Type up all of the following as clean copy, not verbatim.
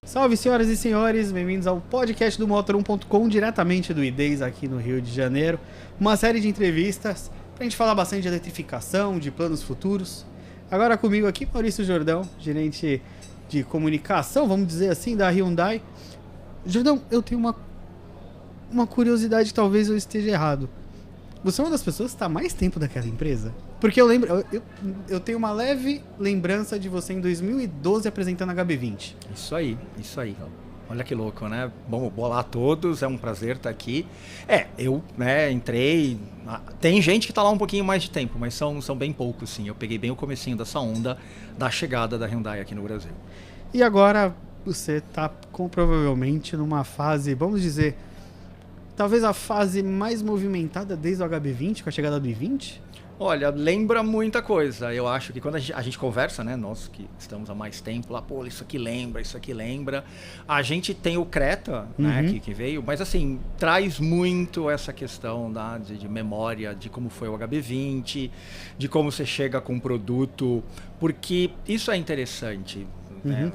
Salve, senhoras e senhores, bem-vindos ao podcast do Motor1.com, diretamente do IDES aqui no Rio de Janeiro. Uma série de entrevistas pra gente falar bastante de eletrificação, de planos futuros. Agora comigo aqui, Maurício Jordão, gerente de comunicação, vamos dizer assim, da Hyundai. Jordão, eu tenho uma curiosidade, talvez eu esteja errado. Você é uma das pessoas que está há mais tempo daquela empresa? Porque eu lembro, eu tenho uma leve lembrança de você em 2012 apresentando a HB20. Isso aí. Olha que louco, né? Bom, olá a todos, é um prazer estar aqui. Eu entrei... Tem gente que está lá um pouquinho mais de tempo, mas são bem poucos, sim. Eu peguei bem o comecinho dessa onda da chegada da Hyundai aqui no Brasil. E agora você está provavelmente numa fase, vamos dizer, talvez a fase mais movimentada desde o HB20, com a chegada do i20? Olha, lembra muita coisa. Eu acho que quando a gente conversa, né, nós que estamos há mais tempo lá, pô, isso aqui lembra. A gente tem o Creta, né, que veio, mas assim, traz muito essa questão de memória, de como foi o HB20, de como você chega com um produto, porque isso é interessante.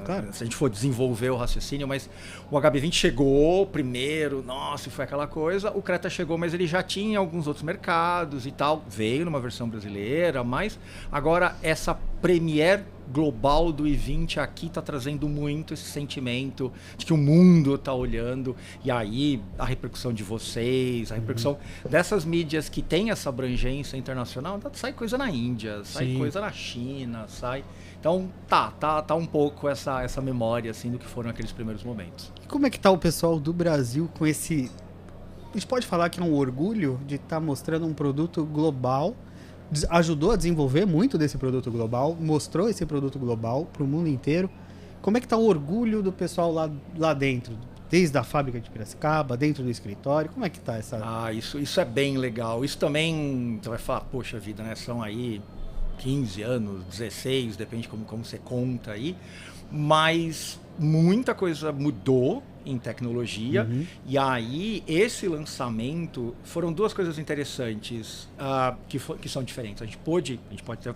Claro. Se a gente for desenvolver o raciocínio, mas o HB20 chegou primeiro, nossa, foi aquela coisa. O Creta chegou, mas ele já tinha alguns outros mercados e tal. Veio numa versão brasileira, mas agora essa premiere global do i20 aqui está trazendo muito esse sentimento de que o mundo está olhando. E aí a repercussão de vocês, a repercussão dessas mídias que tem essa abrangência internacional, sai coisa na Índia, sai coisa na China, sai... Então tá um pouco essa memória assim do que foram aqueles primeiros momentos. E como é que tá o pessoal do Brasil com esse... A gente pode falar que é um orgulho de estar mostrando um produto global, ajudou a desenvolver muito desse produto global, mostrou esse produto global para o mundo inteiro. Como é que tá o orgulho do pessoal lá dentro? Desde a fábrica de Piracicaba, dentro do escritório, como é que tá essa... Isso é bem legal. Isso também, você vai falar, poxa vida, né, são aí 15 anos, 16, depende como você conta aí, mas muita coisa mudou em tecnologia, e aí esse lançamento, foram duas coisas interessantes que são diferentes. A gente pode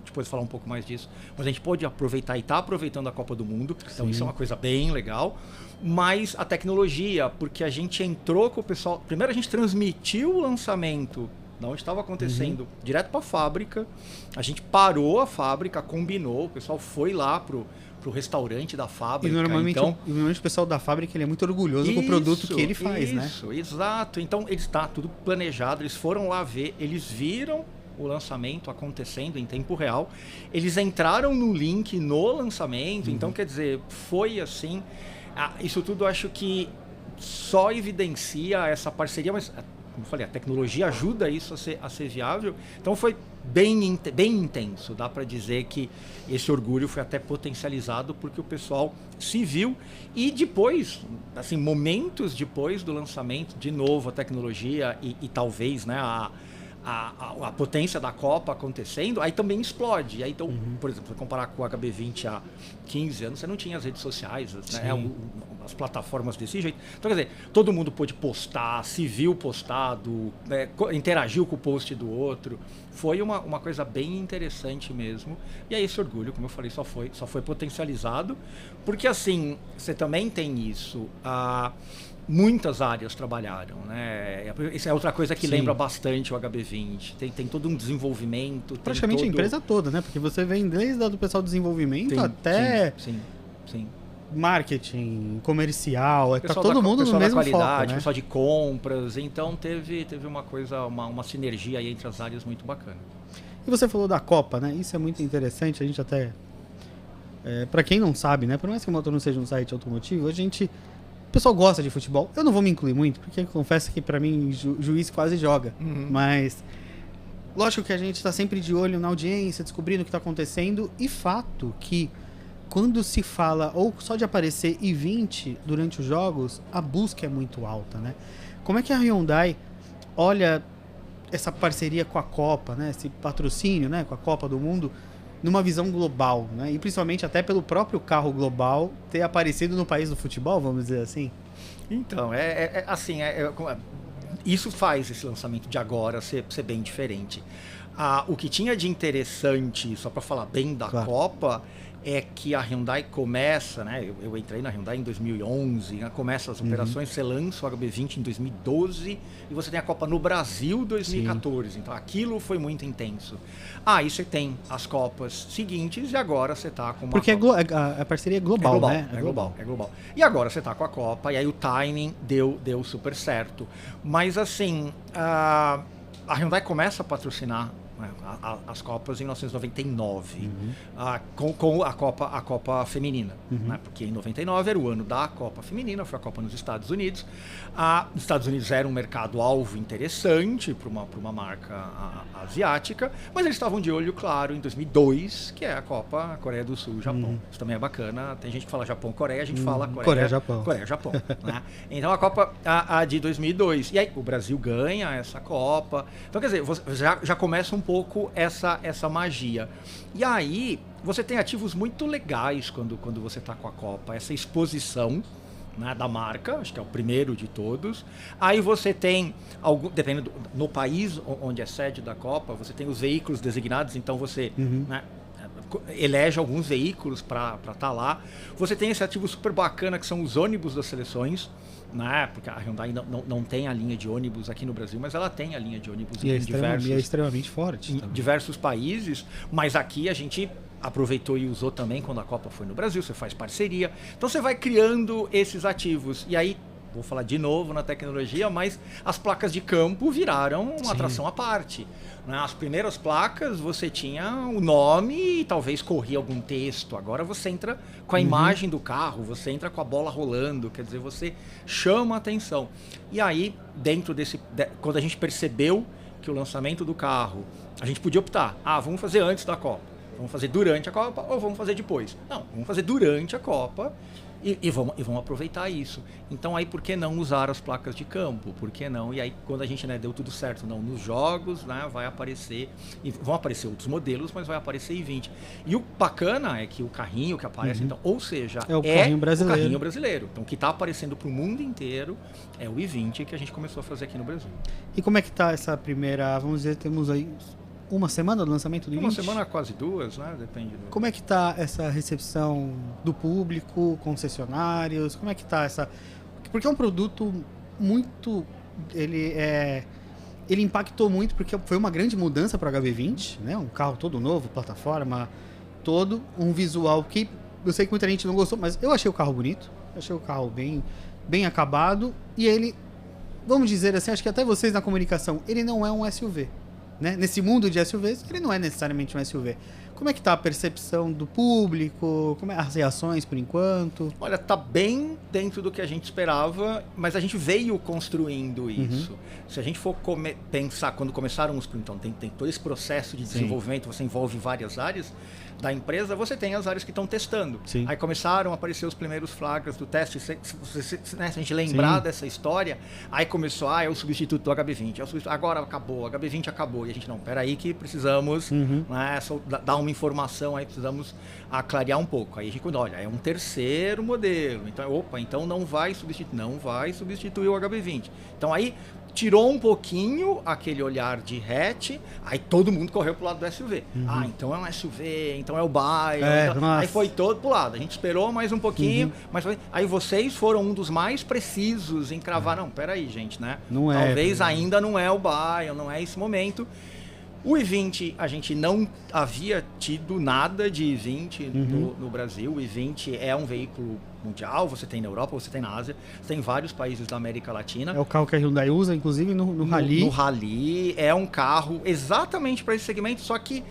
depois falar um pouco mais disso, mas a gente pode aproveitar e está aproveitando a Copa do Mundo, então isso é uma coisa bem legal, mas a tecnologia, porque a gente entrou com o pessoal, primeiro a gente transmitiu o lançamento de onde estava acontecendo, direto para a fábrica. A gente parou a fábrica, combinou, o pessoal foi lá pro restaurante da fábrica. E normalmente o pessoal da fábrica ele é muito orgulhoso com o produto que ele faz, né? Isso, exato. Então, está tudo planejado, eles foram lá ver, eles viram o lançamento acontecendo em tempo real, eles entraram no link no lançamento, então, quer dizer, foi assim... isso tudo eu acho que só evidencia essa parceria, mas... Como eu falei, a tecnologia ajuda isso a ser viável. Então foi bem intenso. Dá para dizer que esse orgulho foi até potencializado porque o pessoal se viu. E depois, assim, momentos depois do lançamento, de novo a tecnologia e talvez, né, a potência da Copa acontecendo, aí também explode. Aí, então, por exemplo, se comparar com o HB20 há 15 anos, você não tinha as redes sociais, né, as plataformas desse jeito. Então, quer dizer, todo mundo pôde postar, se viu postado, né, interagiu com o post do outro. Foi uma coisa bem interessante mesmo. E aí esse orgulho, como eu falei, só foi potencializado. Porque, assim, você também tem isso... Muitas áreas trabalharam, né? Isso é outra coisa que lembra bastante o HB20. Tem todo um desenvolvimento. Praticamente a empresa toda, né? Porque você vem desde o pessoal do desenvolvimento até sim. Marketing, comercial, tá todo mundo no mesmo foco, né? Pessoal de compras. Então teve uma coisa, uma sinergia aí entre as áreas muito bacana. E você falou da Copa, né? Isso é muito interessante. A gente até... para quem não sabe, né? Por mais que o Motor não seja um site automotivo, o pessoal gosta de futebol. Eu não vou me incluir muito, porque eu confesso que pra mim juiz quase joga. Mas lógico que a gente tá sempre de olho na audiência, descobrindo o que tá acontecendo. E fato que quando se fala ou só de aparecer i20 durante os jogos, a busca é muito alta, né? Como é que a Hyundai olha essa parceria com a Copa, né? Esse patrocínio, né, com a Copa do Mundo, numa visão global, né? E principalmente até pelo próprio carro global ter aparecido no país do futebol, vamos dizer assim? Então, isso faz esse lançamento de agora ser bem diferente. O que tinha de interessante, só para falar bem da Copa, é que a Hyundai começa, né? Eu entrei na Hyundai em 2011, né? Começa as operações, você lança o HB20 em 2012 e você tem a Copa no Brasil 2014. Sim. Então aquilo foi muito intenso. Aí você tem as Copas seguintes e agora você está com uma Porque a parceria é global, né? É global. E agora você está com a Copa e aí o timing deu super certo. Mas assim, a Hyundai começa a patrocinar as Copas em 1999, com a Copa Feminina, né? Porque em 99 era o ano da Copa Feminina, foi a Copa nos Estados Unidos. Os Estados Unidos era um mercado-alvo interessante para uma marca asiática, mas eles estavam de olho, claro, em 2002, que é a Copa Coreia do Sul, Japão. Isso também é bacana, tem gente que fala Japão-Coreia, a gente fala Coreia-Japão. Coreia-Japão, né? Então a Copa de 2002, e aí o Brasil ganha essa Copa, então quer dizer, já começa um pouco essa magia. E aí você tem ativos muito legais quando você está com a Copa, essa exposição, né, da marca, acho que é o primeiro de todos. Aí você tem, dependendo no país onde é sede da Copa, você tem os veículos designados, então você né, elege alguns veículos para estar lá. Você tem esse ativo super bacana que são os ônibus das seleções, né? Porque a Hyundai não tem a linha de ônibus aqui no Brasil, mas ela tem a linha de ônibus em extremamente forte. Em diversos países, mas aqui a gente aproveitou e usou também quando a Copa foi no Brasil, você faz parceria. Então você vai criando esses ativos. E aí, vou falar de novo na tecnologia, mas as placas de campo viraram uma atração à parte. Nas primeiras placas você tinha o nome e talvez corria algum texto. Agora você entra com a imagem do carro, você entra com a bola rolando, quer dizer, você chama a atenção. E aí, dentro quando a gente percebeu que o lançamento do carro, a gente podia optar, vamos fazer antes da Copa, vamos fazer durante a Copa ou vamos fazer depois? Não, vamos fazer durante a Copa. E vamos aproveitar isso. Então aí por que não usar as placas de campo? Por que não? E aí quando a gente deu tudo certo, nos jogos, né, vai aparecer, e vão aparecer outros modelos, mas vai aparecer i20. E o bacana é que o carrinho que aparece, então, ou seja, é o carrinho brasileiro. Então o que está aparecendo para o mundo inteiro é o i20 que a gente começou a fazer aqui no Brasil. E como é que está essa primeira, vamos dizer, temos aí uma semana do lançamento do i20? Uma semana, quase duas, né? Depende. Como é que está essa recepção do público, concessionários? Como é que está essa... Porque é um produto muito... Ele impactou muito porque foi uma grande mudança para o HB20, né? Um carro todo novo, plataforma, todo, um visual que eu sei que muita gente não gostou, mas eu achei o carro bonito, achei o carro bem acabado e ele, vamos dizer assim, acho que até vocês na comunicação, ele não é um SUV. Né? Nesse mundo de SUVs, ele não é necessariamente um SUV. Como é que está a percepção do público? Como é as reações por enquanto? Olha, está bem dentro do que a gente esperava, mas a gente veio construindo isso. Se a gente for pensar, quando começaram os... Então, tem todo esse processo de desenvolvimento, você envolve várias áreas da empresa, você tem as áreas que estão testando. Sim. Aí começaram a aparecer os primeiros flagras do teste. Se a gente lembrar dessa história, aí começou, é o substituto do HB20. Agora acabou, o HB20 acabou. E a gente, peraí que precisamos dar uma informação, aí precisamos clarear um pouco. Aí a gente, olha, é um terceiro modelo. Então não vai substituir o HB20. Então aí tirou um pouquinho aquele olhar de hatch, aí todo mundo correu pro lado do SUV. Então é um SUV, então é o Baia. Aí foi todo pro lado. A gente esperou mais um pouquinho, mas aí vocês foram um dos mais precisos em cravar. Não, peraí, gente, né? Talvez ainda não é o Baia, não é esse momento. O i20, a gente não havia tido nada de i20 no Brasil. O i20 é um veículo mundial, você tem na Europa, você tem na Ásia, você tem em vários países da América Latina. É o carro que a Hyundai usa, inclusive no Rally. No Rally, é um carro exatamente para esse segmento, só que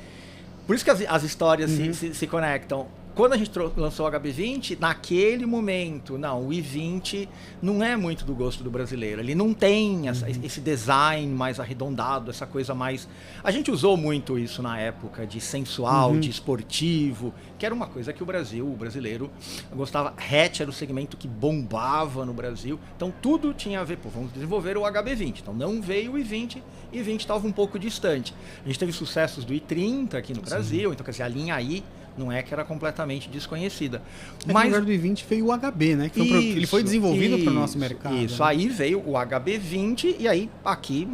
por isso que as histórias se conectam. Quando a gente lançou o HB20, naquele momento, o i20 não é muito do gosto do brasileiro. Ele não tem esse design mais arredondado, essa coisa mais... A gente usou muito isso na época de sensual, de esportivo, que era uma coisa que o brasileiro gostava. Hatch era o segmento que bombava no Brasil. Então tudo tinha a ver, vamos desenvolver o HB20. Então não veio o i20, e o i20 estava um pouco distante. A gente teve sucessos do i30 aqui no Brasil, então quer dizer, a linha I não é que era completamente desconhecida. Mas no lugar do i20 veio o HB, né? Que ele foi desenvolvido para o nosso mercado. Isso, né? Aí veio o HB20 e aí aqui,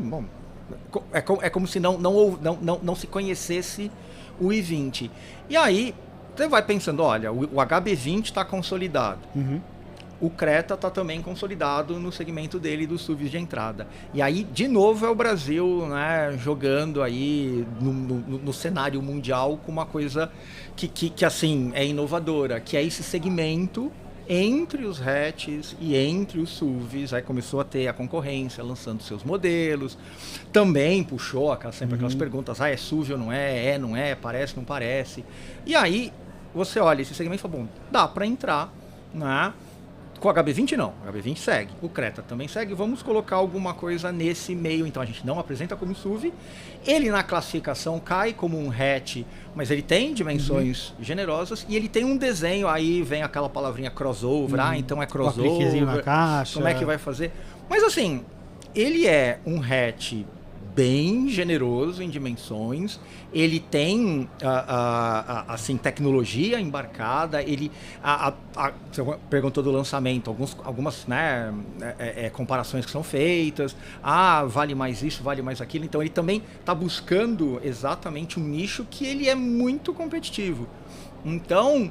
é como se não se conhecesse o i20. E aí, você vai pensando, olha, o HB20 está consolidado. O Creta está também consolidado no segmento dele dos SUVs de entrada. E aí, de novo, é o Brasil, né, jogando aí no cenário mundial com uma coisa que assim, é inovadora, que é esse segmento entre os hatches e entre os SUVs. Aí começou a ter a concorrência lançando seus modelos. Também puxou sempre aquelas perguntas, é SUV ou não é? É, não é? Parece, não parece? E aí, você olha esse segmento e fala, bom, dá para entrar, né? Com o HB20 não, o HB20 segue, o Creta também segue, vamos colocar alguma coisa nesse meio, então a gente não apresenta como SUV, ele na classificação cai como um hatch, mas ele tem dimensões generosas e ele tem um desenho, aí vem aquela palavrinha crossover, então é crossover, na caixa. Como é que vai fazer? Mas assim, ele é um hatch bem generoso em dimensões, ele tem assim, tecnologia embarcada, ele você perguntou do lançamento, algumas, né, comparações que são feitas, vale mais isso, vale mais aquilo, então ele também está buscando exatamente um nicho que ele é muito competitivo. Então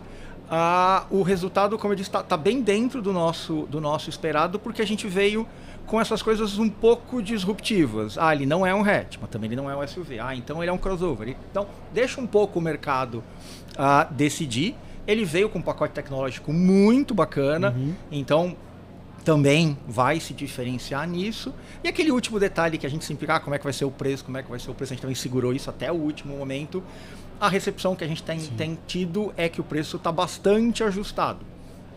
o resultado, como eu disse, está bem dentro do nosso esperado, porque a gente veio com essas coisas um pouco disruptivas. Ele não é um hatch, mas também ele não é um SUV. Então ele é um crossover. Então deixa um pouco o mercado decidir. Ele veio com um pacote tecnológico muito bacana, então também vai se diferenciar nisso. E aquele último detalhe que a gente sempre como é que vai ser o preço, a gente também segurou isso até o último momento. A recepção que a gente tem tido é que o preço está bastante ajustado.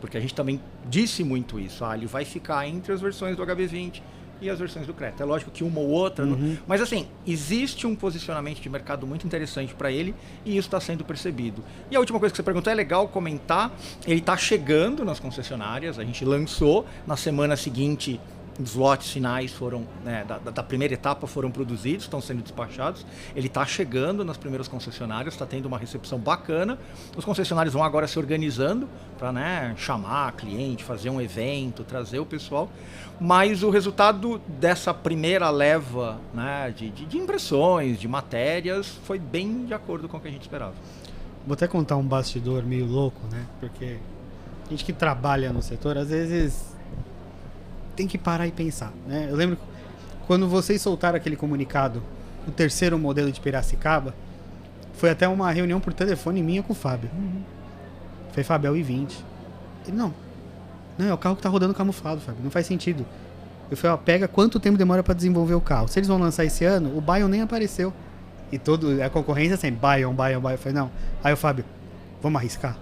Porque a gente também disse muito isso. Ele vai ficar entre as versões do HB20 e as versões do Creta. É lógico que uma ou outra... Mas assim, existe um posicionamento de mercado muito interessante para ele e isso está sendo percebido. E a última coisa que você perguntou, é legal comentar, ele está chegando nas concessionárias, a gente lançou, na semana seguinte... Os lotes finais foram, né, da primeira etapa foram produzidos, estão sendo despachados. Ele está chegando nas primeiras concessionárias, está tendo uma recepção bacana. Os concessionários vão agora se organizando para, né, chamar cliente, fazer um evento, trazer o pessoal. Mas o resultado dessa primeira leva, né, de impressões, de matérias, foi bem de acordo com o que a gente esperava. Vou até contar um bastidor meio louco, né? Porque a gente que trabalha no setor, às vezes... tem que parar e pensar, né? Eu lembro quando vocês soltaram aquele comunicado, o terceiro modelo de Piracicaba, foi até uma reunião por telefone minha com o Fábio. Falei, Fábio, é o i20. Ele, não, é o carro que tá rodando camuflado, Fábio, não faz sentido. Eu falei, pega quanto tempo demora para desenvolver o carro. Se eles vão lançar esse ano, o Bayon nem apareceu. E a concorrência sempre, Bayon. Eu falei, não. Aí o Fábio, vamos arriscar?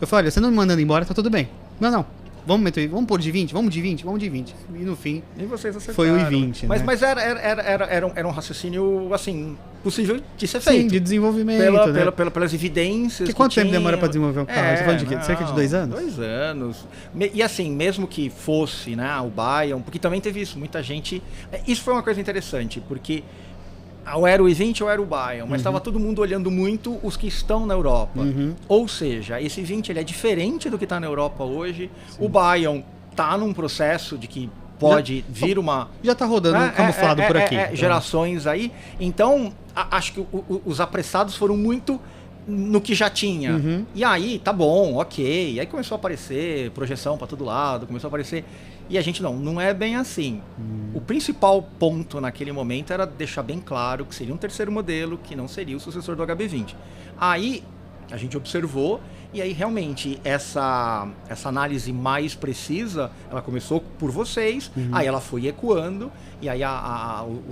Eu falei, olha, você não me mandando embora, tá tudo bem. Não. Vamos pôr de 20? Vamos de 20? E no fim, e vocês acertaram. Foi o i20, mas, né? Mas era um raciocínio, assim, possível de ser feito. Sim, de desenvolvimento, né? Pelas evidências. Porque quanto tempo demora para desenvolver o carro? Você tá falando de cerca de 2 anos? 2 anos. E assim, mesmo que fosse, né, o Bayon, porque também teve isso, muita gente... Isso foi uma coisa interessante, porque... ou era o i20 ou era o Bayon, mas estava todo mundo olhando muito os que estão na Europa. Ou seja, esse i20 ele é diferente do que está na Europa hoje. Sim. O Bayon está num processo de que pode vir uma... Já está rodando camuflado por aqui. Então. Gerações aí. Então, acho que os apressados foram muito no que já tinha. E aí, tá bom, ok. E aí começou a aparecer projeção para todo lado, começou a aparecer... E a gente não é bem assim. O principal ponto naquele momento era deixar bem claro que seria um terceiro modelo, que não seria o sucessor do HB20. Aí a gente observou, e aí realmente essa análise mais precisa, ela começou por vocês, aí ela foi ecoando, e aí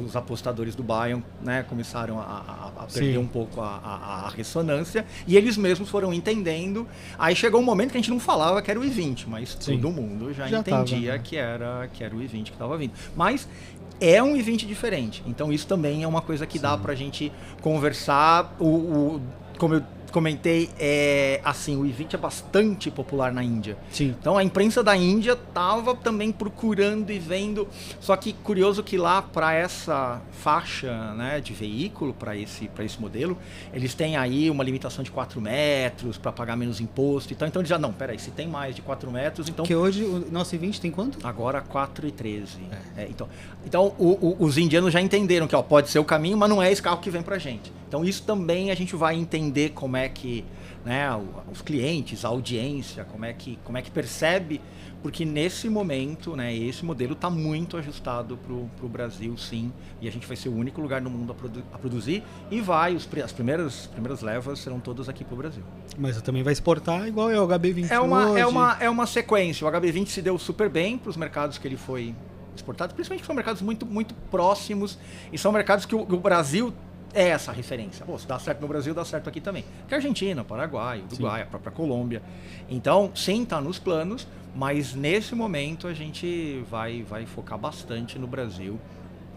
os apostadores do Bayon, né, começaram a perder um pouco a ressonância, e eles mesmos foram entendendo. Aí chegou um momento que a gente não falava que era o i20, mas todo mundo já entendia, né, que era o i20 que estava vindo. Mas é um i20 diferente, então isso também é uma coisa que dá pra gente conversar. Como eu comentei, assim, o i20 é bastante popular na Índia. Sim. Então a imprensa da Índia estava também procurando e vendo. Só que curioso que lá para essa faixa, né, de veículo, para esse modelo, eles têm aí uma limitação de 4 metros para pagar menos imposto e tal. Então eles já, não, peraí, se tem mais de 4 metros, então... Que hoje o nosso i20 tem quanto? Agora 4,13. Então os indianos já entenderam que pode ser o caminho, mas não é esse carro que vem pra gente. Então isso também a gente vai entender como é que né, os clientes, a audiência, como é que percebe, porque nesse momento, né, esse modelo está muito ajustado para o Brasil, sim, e a gente vai ser o único lugar no mundo a produzir, e as primeiras levas serão todas aqui para o Brasil. Mas também vai exportar igual é o HB20 é uma sequência. O HB20 se deu super bem para os mercados que ele foi exportado, principalmente que são mercados muito, muito próximos, e são mercados que o Brasil é essa referência. Pô, se dá certo no Brasil, dá certo aqui também. Que é Argentina, Paraguai, Uruguai, sim, a própria Colômbia. Então, sim, está nos planos, mas nesse momento a gente vai focar bastante no Brasil.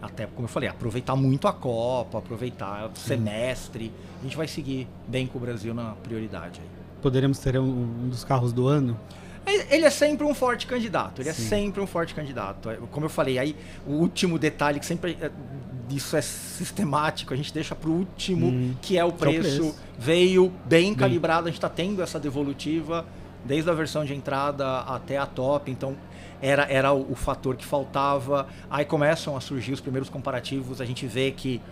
Até, como eu falei, aproveitar muito a Copa, aproveitar o semestre. A gente vai seguir bem com o Brasil na prioridade. Poderemos ter um dos carros do ano? Ele é sempre um forte candidato. Ele sim, é sempre um forte candidato. Como eu falei, aí o último detalhe que sempre... Isso é sistemático, a gente deixa para o último, que é o preço. Veio bem calibrado, a gente está tendo essa devolutiva desde a versão de entrada até a top, então era o fator que faltava. Aí começam a surgir os primeiros comparativos, a gente vê que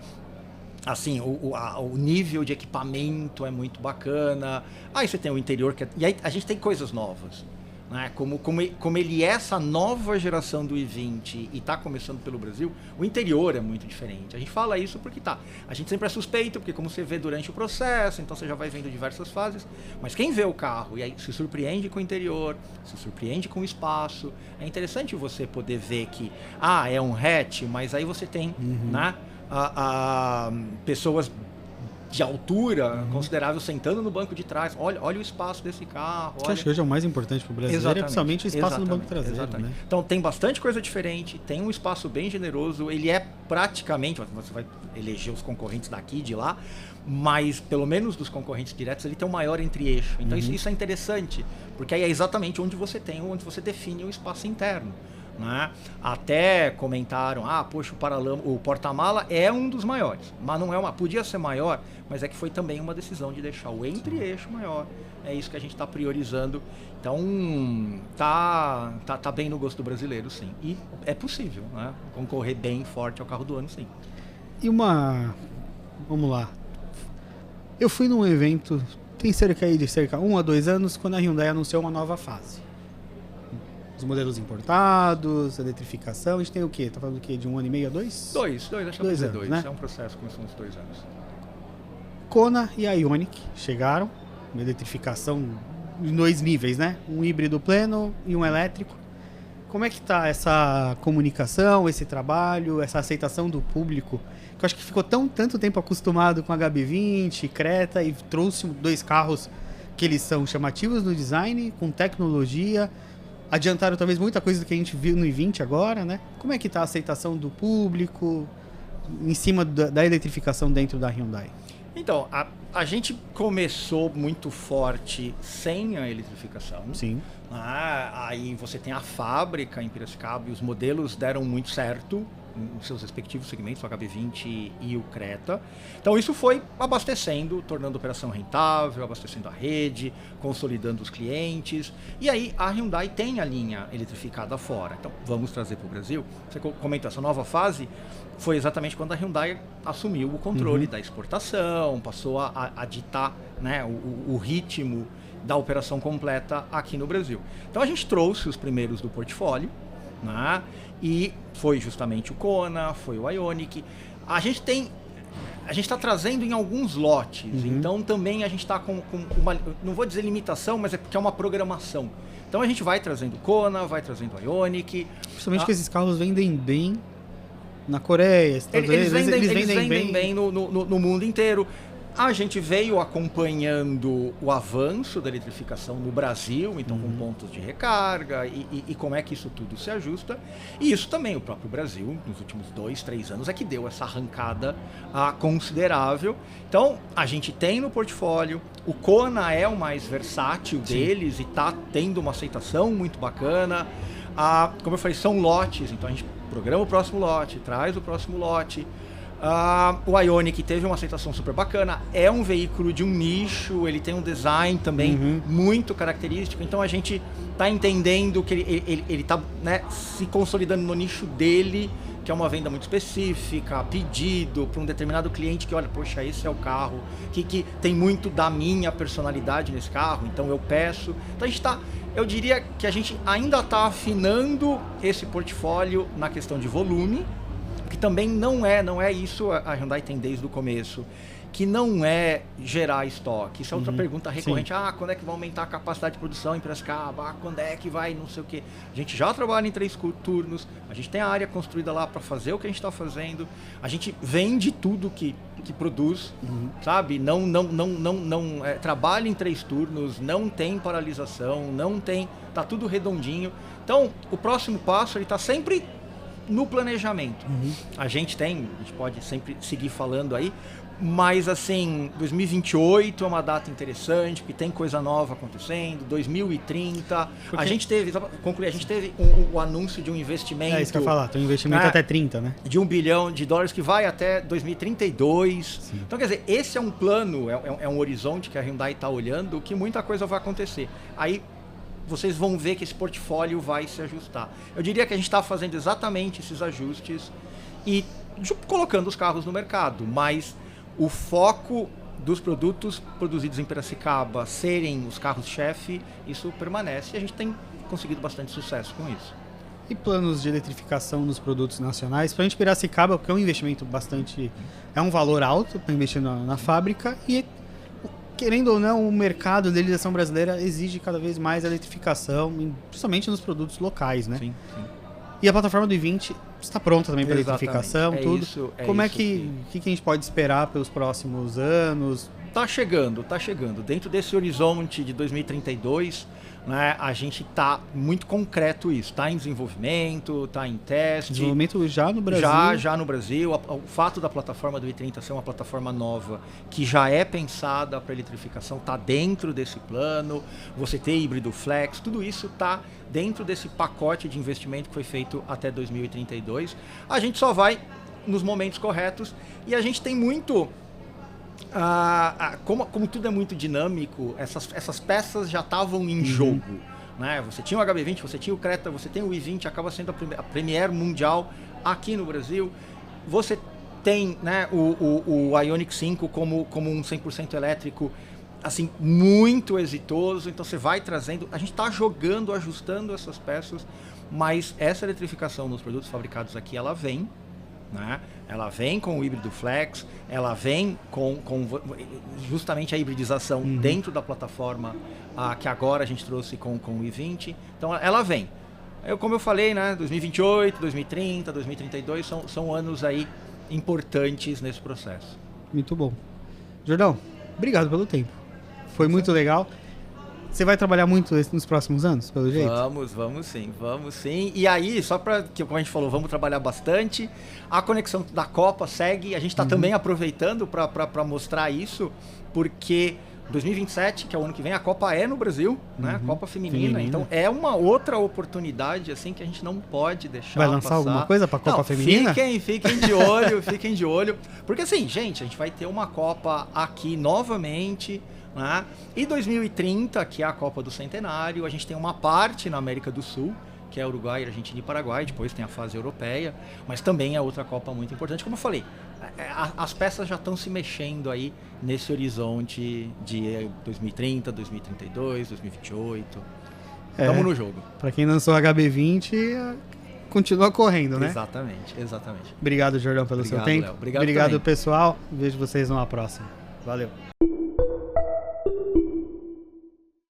assim, o nível de equipamento é muito bacana. Aí você tem o interior, e aí a gente tem coisas novas. Né? Como ele é essa nova geração do i20 e está começando pelo Brasil, o interior é muito diferente. A gente fala isso porque a gente sempre é suspeito, porque como você vê durante o processo, então você já vai vendo diversas fases, mas quem vê o carro e aí se surpreende com o interior, se surpreende com o espaço, é interessante você poder ver que, é um hatch, mas aí você tem, né, pessoas de altura considerável sentando no banco de trás. Olha o espaço desse carro. Acho que hoje é o mais importante para o brasileiro, principalmente o espaço no banco traseiro. Né? Então tem bastante coisa diferente, tem um espaço bem generoso, ele é praticamente, você vai eleger os concorrentes daqui e de lá, mas pelo menos dos concorrentes diretos ele tem um maior entre-eixo. Então isso é interessante, porque aí é exatamente onde você define o espaço interno. Né? Até comentaram, poxa, o porta-mala é um dos maiores, mas não é podia ser maior, mas é que foi também uma decisão de deixar o entre-eixo maior. É isso que a gente está priorizando. Então tá bem no gosto do brasileiro, sim. E é possível, né? Concorrer bem forte ao carro do ano, sim. E vamos lá. Eu fui num evento, tem cerca de 1 a 2 anos, quando a Hyundai anunciou uma nova fase. Os modelos importados, a eletrificação, a gente tem o quê? Tá falando do quê? De 1 ano e meio a 2? Acho que vai ser 2, né? É um processo que começou uns 2 anos. Kona e a Ioniq chegaram, uma eletrificação em 2 níveis, né? Um híbrido pleno e um elétrico. Como é que tá essa comunicação, esse trabalho, essa aceitação do público? Que eu acho que ficou tanto tempo acostumado com HB20, Creta, e trouxe 2 carros que eles são chamativos no design, com tecnologia, adiantaram talvez muita coisa do que a gente viu no i20 agora, né? Como é que está a aceitação do público em cima da eletrificação dentro da Hyundai? Então, a gente começou muito forte sem a eletrificação. Sim. Aí você tem a fábrica em Piracicaba e os modelos deram muito certo nos seus respectivos segmentos, o HB20 e o Creta. Então isso foi abastecendo, tornando a operação rentável, abastecendo a rede, consolidando os clientes. E aí a Hyundai tem a linha eletrificada fora. Então vamos trazer para o Brasil. Você comentou, essa nova fase foi exatamente quando a Hyundai assumiu o controle da exportação, passou a ditar, né, o ritmo da operação completa aqui no Brasil. Então a gente trouxe os primeiros do portfólio, né? E foi justamente o Kona, foi o Ioniq. A gente está trazendo em alguns lotes, então também a gente está com uma, não vou dizer limitação, mas é porque é uma programação. Então a gente vai trazendo o Kona, vai trazendo o Ioniq. Principalmente que esses carros vendem bem na Coreia, Estados Unidos, eles vendem bem no mundo inteiro. A gente veio acompanhando o avanço da eletrificação no Brasil, então com pontos de recarga e como é que isso tudo se ajusta. E isso também, o próprio Brasil, nos últimos 2, 3 anos, é que deu essa arrancada considerável. Então, a gente tem no portfólio, o Kona é o mais versátil deles e está tendo uma aceitação muito bacana. Como eu falei, são lotes, então a gente programa o próximo lote, traz o próximo lote. O Ioniq teve uma aceitação super bacana, é um veículo de um nicho, ele tem um design também muito característico, então a gente está entendendo que ele está, né, se consolidando no nicho dele, que é uma venda muito específica, pedido para um determinado cliente que olha, poxa, esse é o carro, que tem muito da minha personalidade nesse carro, então eu peço. Então a gente está, eu diria que a gente ainda está afinando esse portfólio na questão de volume, que também não é isso, a Hyundai tem desde o começo, que não é gerar estoque. Isso é outra pergunta recorrente. Sim. Quando é que vai aumentar a capacidade de produção em Piracicaba? Quando é que vai não sei o quê? A gente já trabalha em 3 turnos, a gente tem a área construída lá para fazer o que a gente está fazendo, a gente vende tudo que produz, sabe? Não trabalha em 3 turnos, não tem paralisação, tá tudo redondinho. Então, o próximo passo, ele está sempre no planejamento. A gente pode sempre seguir falando aí, mas assim, 2028 é uma data interessante, porque tem coisa nova acontecendo, 2030, a gente teve o anúncio de um investimento... É isso que eu ia falar, tem um investimento até 30, né? De $1 bilhão que vai até 2032. Sim. Então, quer dizer, esse é um plano, é um horizonte que a Hyundai está olhando, que muita coisa vai acontecer. Aí, vocês vão ver que esse portfólio vai se ajustar. Eu diria que a gente está fazendo exatamente esses ajustes e colocando os carros no mercado, mas o foco dos produtos produzidos em Piracicaba serem os carros-chefe, isso permanece e a gente tem conseguido bastante sucesso com isso. E planos de eletrificação nos produtos nacionais? Para a gente Piracicaba, porque é um investimento bastante... É um valor alto para investir na fábrica e... Querendo ou não, o mercado de legislação brasileira exige cada vez mais eletrificação, principalmente nos produtos locais, né? Sim. E a plataforma do i20 está pronta também para eletrificação, tudo. Como é que a gente pode esperar pelos próximos anos? Tá chegando. Dentro desse horizonte de 2032, né, a gente está muito concreto isso. Está em desenvolvimento, está em teste. Desenvolvimento já no Brasil? Já no Brasil. O fato da plataforma do i30 ser uma plataforma nova, que já é pensada para eletrificação, está dentro desse plano. Você ter híbrido flex, tudo isso está dentro desse pacote de investimento que foi feito até 2032. A gente só vai nos momentos corretos e a gente tem muito... Como tudo é muito dinâmico, essas peças já estavam em jogo, né? Você tinha o HB20, você tinha o Creta, você tem o i20, acaba sendo a Premier mundial aqui no Brasil. Você tem, né, o Ioniq 5 como um 100% elétrico, assim, muito exitoso. Então você vai trazendo, a gente está jogando, ajustando essas peças, mas essa eletrificação nos produtos fabricados aqui, ela vem. Né? Ela vem com o híbrido flex, ela vem com justamente a hibridização dentro da plataforma que agora a gente trouxe com o i20. Então ela vem. Como eu falei, né, 2028, 2030, 2032 são anos aí importantes nesse processo. Muito bom. Jordão, obrigado pelo tempo. Foi muito legal. Você vai trabalhar muito nos próximos anos, pelo jeito? Vamos sim. E aí, só para que, como a gente falou, vamos trabalhar bastante. A conexão da Copa segue. A gente está também aproveitando para mostrar isso, porque 2027, que é o ano que vem, a Copa é no Brasil, né? Copa feminina. Então é uma outra oportunidade assim que a gente não pode deixar Vai lançar passar. Alguma coisa para a Copa feminina? Fiquem de olho. Porque assim, gente, a gente vai ter uma Copa aqui novamente. Né? E 2030, que é a Copa do Centenário, a gente tem uma parte na América do Sul, que é Uruguai, Argentina e Paraguai, depois tem a fase europeia, mas também é outra Copa muito importante. Como eu falei, as peças já estão se mexendo aí nesse horizonte de 2030, 2032, 2028. Estamos no jogo. Para quem lançou HB20, continua correndo, né? Exatamente. Obrigado, Jordão, pelo seu tempo. Léo. Obrigado pessoal. Vejo vocês numa próxima. Valeu.